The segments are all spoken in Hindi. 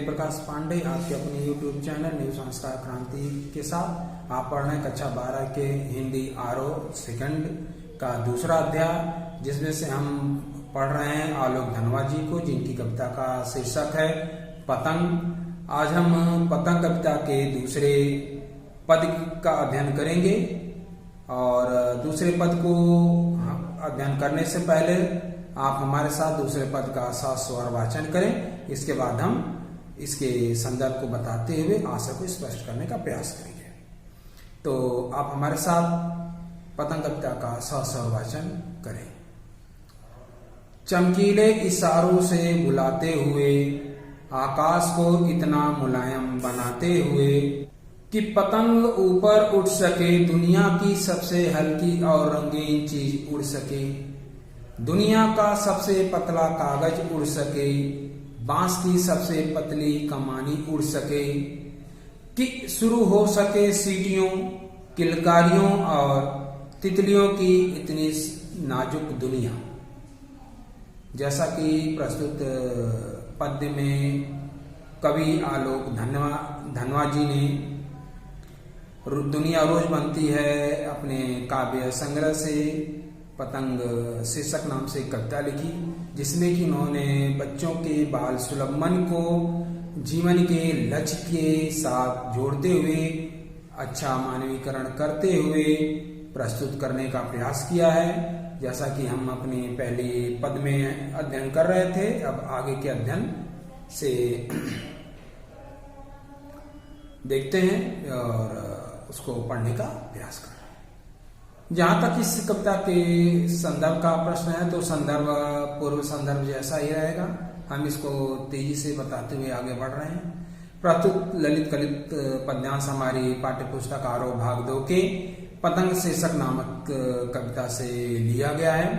प्रकाश पांडे आपके अपने YouTube चैनल न्यू संस्कार क्रांति के साथ आप पढ़ रहे हैं कक्षा 12 के हिंदी आरो सेकंड का दूसरा अध्याय, जिसमें से हम पढ़ रहे हैं आलोक धनवा जी को, जिनकी कविता का शीर्षक है पतंग। आज हम पतंग कविता के दूसरे पद का अध्ययन करेंगे और दूसरे पद को अध्ययन करने से पहले आप हमारे साथ दूसरे पद का सात स्वर वाचन करें। इसके बाद हम इसके संदर्भ को बताते हुए आशय को स्पष्ट करने का प्रयास करेंगे। तो आप हमारे साथ पतंग कविता का सात स्वर वाचन करें। चमकीले इशारों से बुलाते हुए, आकाश को इतना मुलायम बनाते हुए कि पतंग ऊपर उठ सके, दुनिया की सबसे हल्की और रंगीन चीज उड़ सके, दुनिया का सबसे पतला कागज उड़ सके, बांस की सबसे पतली कमानी उड़ सके, कि शुरू हो सके सीटियों, किलकारियों और तितलियों की इतनी नाजुक दुनिया। जैसा कि प्रस्तुत पद्य में कवि आलोक धनवा जी ने दुनिया रोज बनती है अपने काव्य संग्रह से पतंग शीर्षक नाम से कविता लिखी, जिसमें कि उन्होंने बच्चों के बाल सुलभ मन को जीवन के लक्ष्य के साथ जोड़ते हुए अच्छा मानवीकरण करते हुए प्रस्तुत करने का प्रयास किया है। जैसा कि हम अपने पहले पद में अध्ययन कर रहे थे, अब आगे के अध्ययन से देखते हैं और उसको पढ़ने का प्रयास करें। जहां तक इस कविता के संदर्भ का प्रश्न है तो संदर्भ पूर्व संदर्भ जैसा ही रहेगा। हम इसको तेजी से बताते हुए आगे बढ़ रहे हैं। प्रस्तुत ललित कलित पद्यांश हमारी पाठ्य पुस्तक आरोह भाग 2 के पतंग शीर्षक नामक कविता से लिया गया है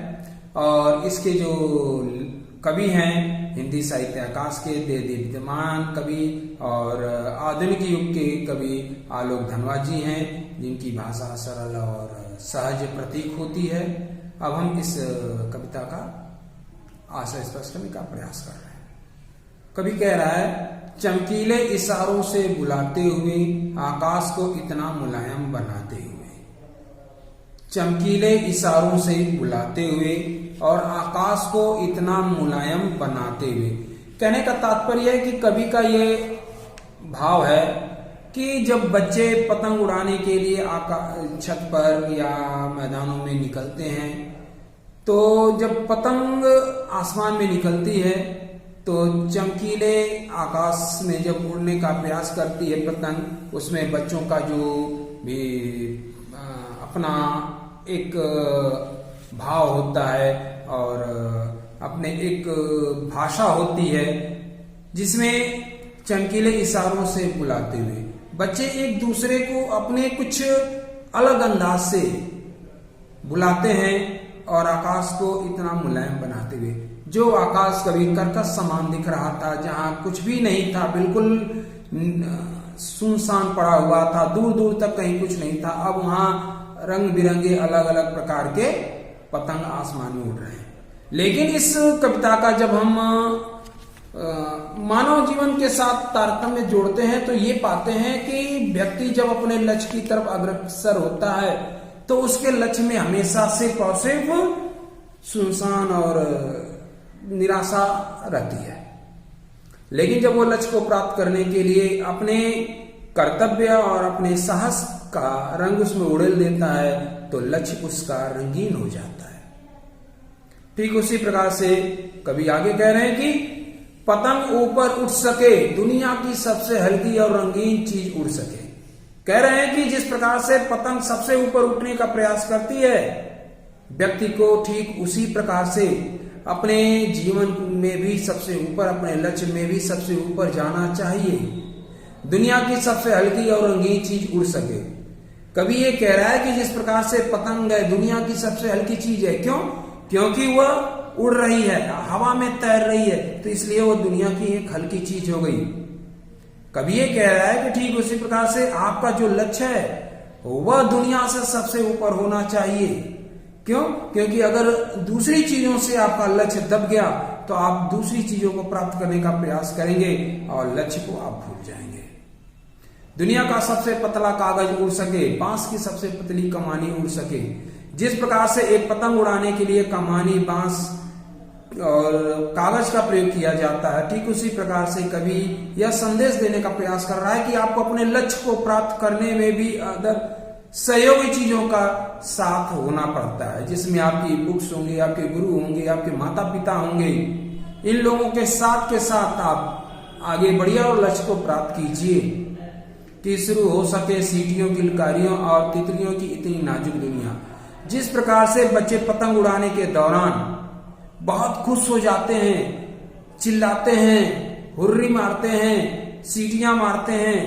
और इसके जो कवि हैं हिंदी साहित्य आकाश के दीप्यमान कवि और आधुनिक युग के कवि आलोक धनवा जी हैं, जिनकी भाषा सरल और सहज प्रतीक होती है। अब हम इस कविता का आशय स्पष्ट करने का प्रयास कर रहे हैं। कवि कह रहा है, चमकीले इशारों से बुलाते हुए, आकाश को इतना मुलायम बनाते हुए। चमकीले इशारों से बुलाते हुए और आकाश को इतना मुलायम बनाते हुए। कहने का तात्पर्य है कि कवि का ये भाव है कि जब बच्चे पतंग उड़ाने के लिए छत पर या मैदानों में निकलते हैं, तो जब पतंग आसमान में निकलती है तो चमकीले आकाश में जब उड़ने का प्रयास करती है पतंग, उसमें बच्चों का जो भी अपना एक भाव होता है और अपने एक भाषा होती है, जिसमें चमकीले इशारों से बुलाते हुए बच्चे एक दूसरे को अपने कुछ अलग अंदाज से बुलाते हैं और आकाश को इतना मुलायम बनाते हुए। जो आकाश कभी कर्कश समान दिख रहा था, जहां कुछ भी नहीं था, बिल्कुल सुनसान पड़ा हुआ था, दूर दूर तक कहीं कुछ नहीं था, अब वहां रंग बिरंगे अलग अलग प्रकार के पतंग आसमान में उड़ रहे हैं। लेकिन इस कविता का जब हम मानव जीवन के साथ तारतम्य जोड़ते हैं तो ये पाते हैं कि व्यक्ति जब अपने लक्ष्य की तरफ अग्रसर होता है तो उसके लक्ष्य में हमेशा सिर्फ और सिर्फ सुनसान और निराशा रहती है। लेकिन जब वो लक्ष्य को प्राप्त करने के लिए अपने कर्तव्य और अपने साहस का रंग उसमें उड़ेल देता है तो लक्ष्य उसका रंगीन हो जाता है। ठीक उसी प्रकार से कवि आगे कह रहे हैं कि पतंग ऊपर उठ सके, दुनिया की सबसे हल्की और रंगीन चीज उड़ सके। कह रहे हैं कि जिस प्रकार से पतंग सबसे ऊपर उठने का प्रयास करती है, व्यक्ति को ठीक उसी प्रकार से अपने जीवन में भी सबसे ऊपर, अपने लक्ष्य में भी सबसे ऊपर जाना चाहिए। दुनिया की सबसे हल्की और रंगीन चीज उड़ सके। कवि ये कह रहा है कि जिस प्रकार से पतंग है दुनिया की सबसे हल्की चीज है। क्यों? क्योंकि वह उड़ रही है, हवा में तैर रही है, तो इसलिए वो दुनिया की एक हल्की चीज हो गई। कवि ये कह रहा है कि ठीक उसी प्रकार से आपका जो लक्ष्य है वह दुनिया से सबसे ऊपर होना चाहिए, क्यों? क्योंकि अगर दूसरी चीजों से आपका लक्ष्य दब गया तो आप दूसरी चीजों को प्राप्त करने का प्रयास करेंगे और लक्ष्य को आप भूल जाएंगे। दुनिया का सबसे पतला कागज उड़ सके, बांस की सबसे पतली कमानी उड़ सके। जिस प्रकार से एक पतंग उड़ाने के लिए कमानी, बांस और कागज का प्रयोग किया जाता है, ठीक उसी प्रकार से कवि यह संदेश देने का प्रयास कर रहा है कि आपको अपने लक्ष्य को प्राप्त करने में भी अदर सहयोगी चीजों का साथ होना पड़ता है, जिसमें आपकी बुक्स होंगे, आपके गुरु होंगे, आपके माता पिता होंगे। इन लोगों के साथ आप आगे बढ़िए और लक्ष्य को प्राप्त कीजिए कि शुरू हो सके सीटियों, किलकारियों और तितलियों की इतनी नाजुक दुनिया। जिस प्रकार से बच्चे पतंग उड़ाने के दौरान बहुत खुश हो जाते हैं, चिल्लाते हैं, हुर्री मारते हैं, सीटियां मारते हैं,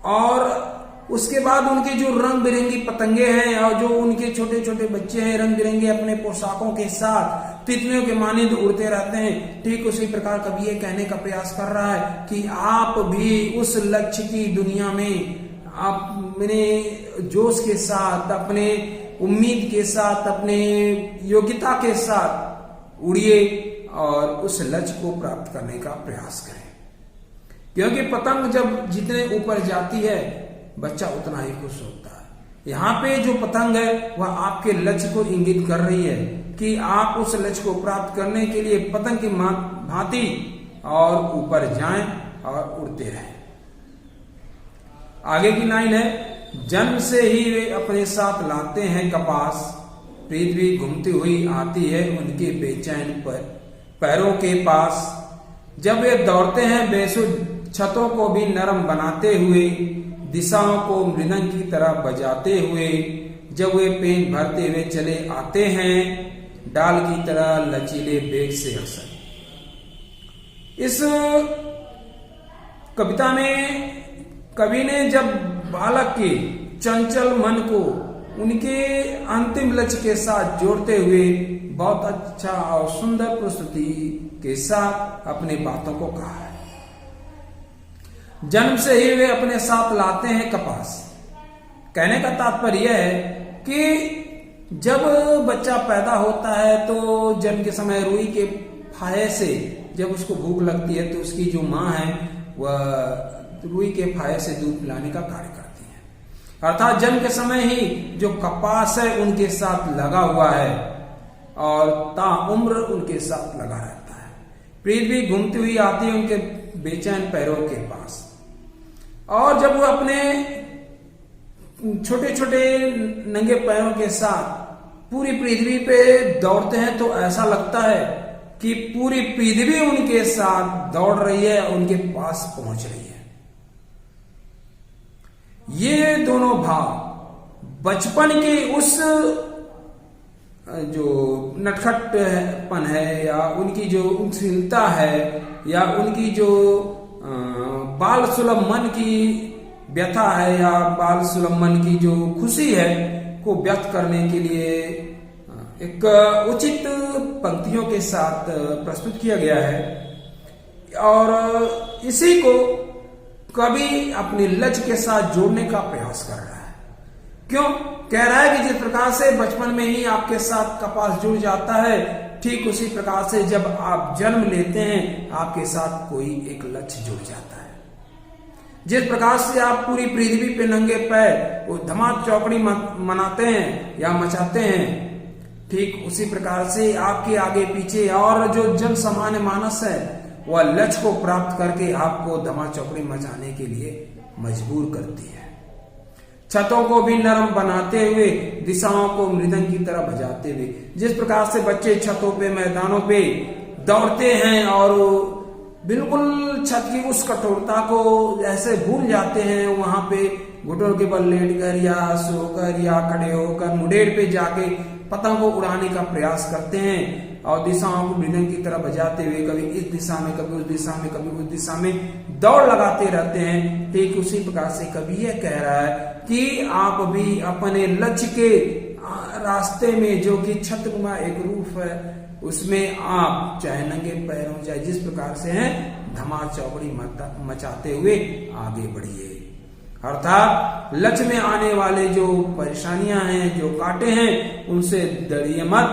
और उसके बाद उनके जो रंग बिरंगी पतंगे हैं और जो उनके छोटे छोटे बच्चे हैं रंग बिरंगे अपने पोशाकों के साथ तितलियों के मानिंद उड़ते रहते हैं, ठीक उसी प्रकार कवि ये कहने का प्रयास कर रहा है कि आप भी उस लक्ष्य की दुनिया में अपने जोश के साथ, अपने उम्मीद के साथ, अपने योग्यता के साथ उड़िए और उस लक्ष्य को प्राप्त करने का प्रयास करें। क्योंकि पतंग जब जितने ऊपर जाती है बच्चा उतना ही खुश होता है। यहाँ पे जो पतंग है वह आपके लक्ष्य को इंगित कर रही है कि आप उस लक्ष्य को प्राप्त करने के लिए पतंग की भांति और ऊपर जाएं और उड़ते रहें। आगे की लाइन है, जन्म से ही वे अपने साथ लाते हैं कपास, पृथ्वी घूमती हुई आती है उनके बेचैन पैरों के पास। जब वे दौड़ते हैं बेसुध छतों को भी नरम बनाते हुए, दिशाओं को मृदंग की तरह बजाते हुए, जब वे पेन भरते हुए चले आते हैं डाल की तरह लचीले बेग से हंसते। इस कविता में कवि ने जब बालक के चंचल मन को उनके अंतिम लक्ष्य के साथ जोड़ते हुए बहुत अच्छा और सुंदर प्रस्तुति के साथ अपने बातों को कहा है। जन्म से ही वे अपने साथ लाते हैं कपास। कहने का तात्पर्य यह है कि जब बच्चा पैदा होता है तो जन्म के समय रुई के फाहे से जब उसको भूख लगती है तो उसकी जो माँ है वह रुई के फाहे से दूध पिलाने का कार्य करती है। अर्थात जन्म के समय ही जो कपास है उनके साथ लगा हुआ है और ताउम्र उनके साथ लगा रहता है। पृथ्वी घूमती हुई आती है उनके बेचैन पैरों के पास, और जब वो अपने छोटे छोटे नंगे पैरों के साथ पूरी पृथ्वी पे दौड़ते हैं तो ऐसा लगता है कि पूरी पृथ्वी उनके साथ दौड़ रही है, उनके पास पहुंच रही है। ये दोनों भाव बचपन के उस जो नटखटपन है या उनकी जो उच्छृंखलता है या उनकी जो बाल सुलभ मन की व्यथा है या बाल सुलभ मन की जो खुशी है को व्यक्त करने के लिए एक उचित पंक्तियों के साथ प्रस्तुत किया गया है। और इसी को कवि अपने लक्ष्य के साथ जोड़ने का प्रयास कर रहा है। क्यों? कह रहा है कि जिस प्रकार से बचपन में ही आपके साथ कपास जुड़ जाता है, ठीक उसी प्रकार से जब आप जन्म लेते हैं आपके साथ कोई एक लक्ष्य जुड़ जाता है। जिस प्रकार से आप पूरी पृथ्वी पे नंगे पैर वो धमाक चौकड़ी मनाते हैं या मचाते हैं, ठीक उसी प्रकार से आपके आगे पीछे और जो जन सामान्य मानस है वह लक्ष्य को प्राप्त करके आपको धमाक चौकड़ी मचाने के लिए मजबूर करती है। छतों को भी नरम बनाते हुए, दिशाओं को मृदंग की तरह बजाते हुए। जिस प्रकार से बच्चे छतों पे, मैदानों पे दौड़ते हैं और बिल्कुल छत की उस कठोरता को ऐसे भूल जाते हैं, वहां पे घुटनों के बल लेटकर या सोकर या खड़े होकर मुडेर पे जाके पतंग को उड़ाने का प्रयास करते हैं और दिशाओं को मृदंग की तरह बजाते हुए कभी इस दिशा में, कभी उस दिशा में, कभी उस दिशा में दौड़ लगाते रहते हैं। ठीक उसी प्रकार से कवि यह कह रहा है कि आप भी अपने लक्ष्य के रास्ते में, जो कि छत्रनुमा एक रूप है, उसमें आप चाहे नंगे पैर हो, चाहे जिस प्रकार से हैं, धमाल चौकड़ी मचाते हुए आगे बढ़िए। अर्थात लक्ष्य में आने वाले जो परेशानियां हैं, जो कांटे हैं, उनसे डरिए मत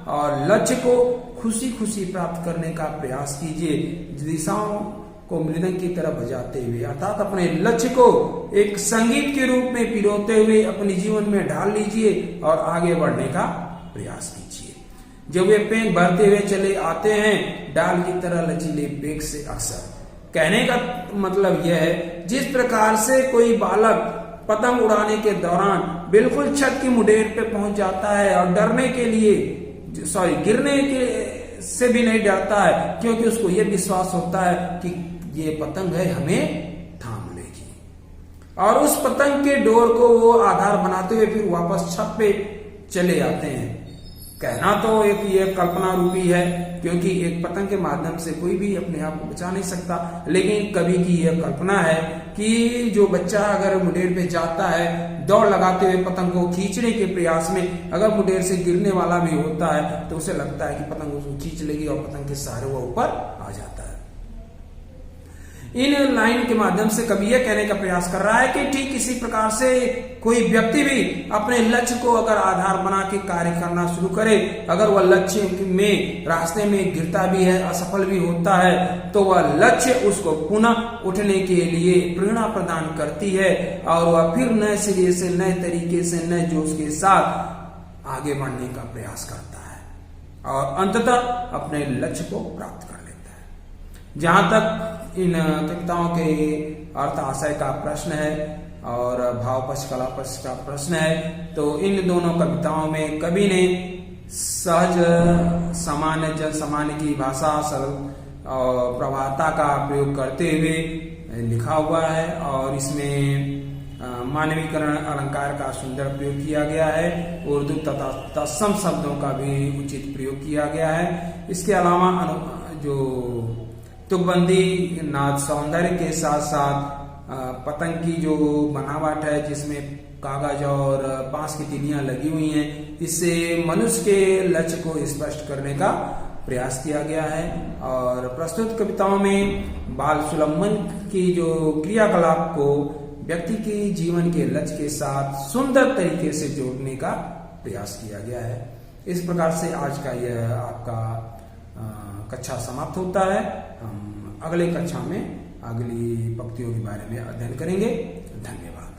और लक्ष्य को खुशी खुशी प्राप्त करने का प्रयास कीजिए, दिशाओं को मृदंग की तरह बजाते हुए, अर्थात अपने लक्ष्य को एक संगीत के रूप में पिरोते हुए अपने जीवन में ढाल लीजिए और आगे बढ़ने का प्रयास कीजिए। जब वे पेंग भरते हुए चले आते हैं डाल की तरह लचीले बेग से अक्सर। कहने का मतलब यह है, जिस प्रकार से कोई बालक पतंग उड़ाने के दौरान बिल्कुल छत की मुडेर पे पहुंच जाता है और गिरने के से भी नहीं डरता है, क्योंकि उसको यह विश्वास होता है कि ये पतंग है, हमें थाम लेगी, और उस पतंग के डोर को वो आधार बनाते हुए फिर वापस छत पे चले आते हैं। कहना तो एक ये कल्पना रूपी है, क्योंकि एक पतंग के माध्यम से कोई भी अपने आप को बचा नहीं सकता, लेकिन कवि की यह कल्पना है कि जो बच्चा अगर मुडेर पे जाता है दौड़ लगाते हुए पतंग को खींचने के प्रयास में, अगर मुडेर से गिरने वाला भी होता है तो उसे लगता है कि पतंग उसको खींच लेगी और पतंग के सहारे वो ऊपर आ जाता है। इन लाइन के माध्यम से कवि यह कहने का प्रयास कर रहा है कि ठीक इसी प्रकार से कोई व्यक्ति भी अपने लक्ष्य को अगर आधार बना के कार्य करना शुरू करे, अगर वह लक्ष्य में रास्ते में गिरता भी है, असफल भी होता है, तो वह लक्ष्य उसको पुनः उठने के लिए प्रेरणा प्रदान करती है और वह फिर नए सिरे से, नए तरीके से, नए जोश के साथ आगे बढ़ने का प्रयास करता है और अंततः अपने लक्ष्य को प्राप्त कर लेता है। जहां तक इन कविताओं के अर्थ आशय का प्रश्न है और भाव पक्ष कला पक्ष का प्रश्न है, तो इन दोनों कविताओं में कवि ने सहज सामान्य जन सामान्य की भाषा, सरल और प्रभावता का प्रयोग करते हुए लिखा हुआ है और इसमें मानवीकरण अलंकार का सुंदर प्रयोग किया गया है, उर्दू तथा तत्सम शब्दों का भी उचित प्रयोग किया गया है। इसके अलावा जो तुकबंदी नाद सौंदर्य के साथ साथ पतंग की जो बनावट है, जिसमें कागज और बांस की तिलियां लगी हुई हैं, इससे मनुष्य के लक्ष्य को स्पष्ट करने का प्रयास किया गया है। और प्रस्तुत कविताओं में बाल सुलम्बन की जो क्रियाकलाप को व्यक्ति के जीवन के लक्ष्य के साथ सुंदर तरीके से जोड़ने का प्रयास किया गया है। इस प्रकार से आज का यह आपका कक्षा समाप्त होता है। हम अगले कक्षा में अगली पंक्तियों के बारे में अध्ययन करेंगे। धन्यवाद।